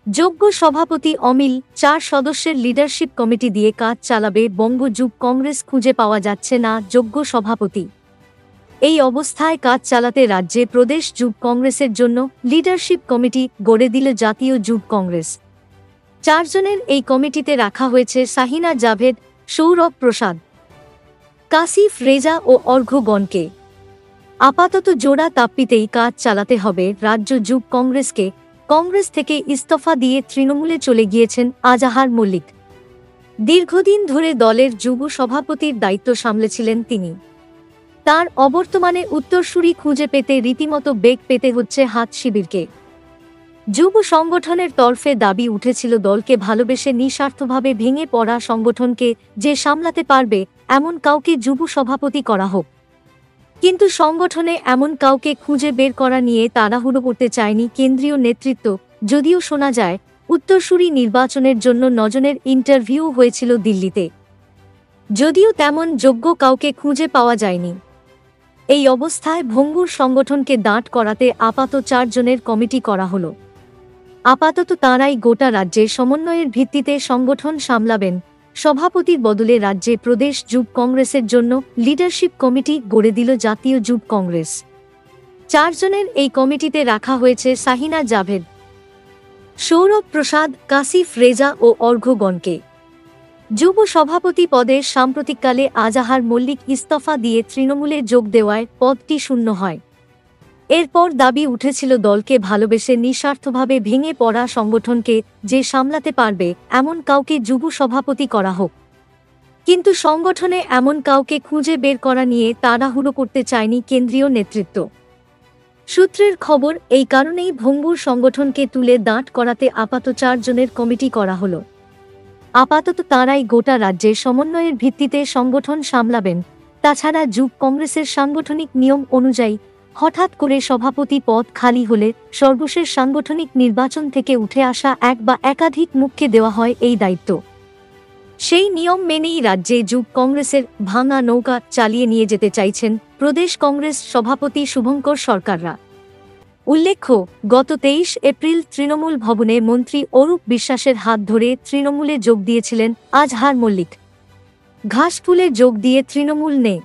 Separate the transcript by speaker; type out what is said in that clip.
Speaker 1: যোগ্য সভাপতি অমিল 4 সদস্যের লিডারশিপ কমিটি দিয়ে কাজ চালাবে বঙ্গ যুব কংগ্রেস, খুঁজে পাওয়া যাচ্ছে না যোগ্য সভাপতি। এই অবস্থায় কাজ চালাতে রাজ্যে প্রদেশ যুব কংগ্রেসের জন্য লিডারশিপ কমিটি গড়ে দিল জাতীয় যুব কংগ্রেস। 4 জনের এই কমিটিতে রাখা হয়েছে শাহিনা জাভেদ, সৌরভ প্রসাদ, কাসিফ রেজা ও অর্ঘ্যগণকে। আপাতত জোড়া তাপ্পিতেই কাজ চালাতে হবে রাজ্য যুব কংগ্রেসকে। কংগ্রেস থেকে ইস্তফা দিয়ে তৃণমূলে চলে গিয়েছেন আজাহার মল্লিক। দীর্ঘদিন ধরে দলের যুব সভাপতির দায়িত্ব সামলেছিলেন তিনি। তার অবর্তমানে উত্তরসূরি খুঁজে পেতে রীতিমতো বেগ পেতে হচ্ছে হাত শিবিরকে। যুব সংগঠনের তরফে দাবি উঠেছিল দলকে ভালোবেসে নিঃস্বার্থভাবে ভেঙে পড়া সংগঠনকে যে সামলাতে পারবে এমন কাউকে যুব সভাপতি করা হোক। কিন্তু সংগঠনে এমন কাউকে খুঁজে বের করা নিয়ে তাড়াহুড়ো করতে চায়নি কেন্দ্রীয় নেতৃত্ব। যদিও শোনা যায় উত্তরসূরি নির্বাচনের জন্য 9 জনের ইন্টারভিউ হয়েছিল দিল্লিতে, যদিও তেমন যোগ্য কাউকে খুঁজে পাওয়া যায়নি। এই অবস্থায় ভঙ্গুর সংগঠনকে দাঁড় করাতে আপাতত 4 জনের কমিটি করা হলো। আপাতত তাঁরাই গোটা রাজ্যে সমন্বয়ের ভিত্তিতে সংগঠন সামলাবেন। সভাপতির বদলে রাজ্যে প্রদেশ যুব কংগ্রেসের জন্য লিডারশিপ কমিটি গড়ে দিল জাতীয় যুব কংগ্রেস। 4 জনের এই কমিটিতে রাখা হয়েছে শাহিনা জাভেদ, সৌরভ প্রসাদ, কাসিফ রেজা ও অর্ঘ্যগণকে। যুব সভাপতি পদে সাম্প্রতিককালে আজাহার মল্লিক ইস্তফা দিয়ে তৃণমূলে যোগ দেওয়ায় পদটি শূন্য হয়। এরপর দাবি উঠেছিল দলকে ভালোবেসে নিঃস্বার্থভাবে ভেঙে পড়া সংগঠনকে যে সামলাতে পারবে এমন কাউকে যুব সভাপতি করা হোক। কিন্তু সংগঠনে এমন কাউকে খুঁজে বের করা নিয়ে তাড়াহুড়ো করতে চায়নি কেন্দ্রীয় নেতৃত্ব। সূত্রের খবর, এই কারণেই ভঙ্গুর সংগঠনকে তুলে দাঁড় করাতে আপাতত 4 জনের কমিটি করা হলো। আপাতত তাঁরাই গোটা রাজ্যে সমন্বয়ের ভিত্তিতে সংগঠন সামলাবেন। তাছাড়া যুব কংগ্রেসের সাংগঠনিক নিয়ম অনুযায়ী হঠাৎ করে সভাপতি পদ খালি হলে সর্বশেষ সাংগঠনিক নির্বাচন থেকে উঠে আসা এক বা একাধিক মুখকে দেওয়া হয় এই দায়িত্ব। সেই নিয়ম মেনেই রাজ্যে যুব কংগ্রেসের ভাঙা নৌকা চালিয়ে নিয়ে যেতে চাইছেন প্রদেশ কংগ্রেস সভাপতি শুভঙ্কর সরকাররা। উল্লেখ্য, গত 23 এপ্রিল তৃণমূল ভবনে মন্ত্রী অরূপ বিশ্বাসের হাত ধরে তৃণমূলে যোগ দিয়েছিলেন আজহার মল্লিক। ঘাসফুলে যোগ দিয়ে তৃণমূল নেই।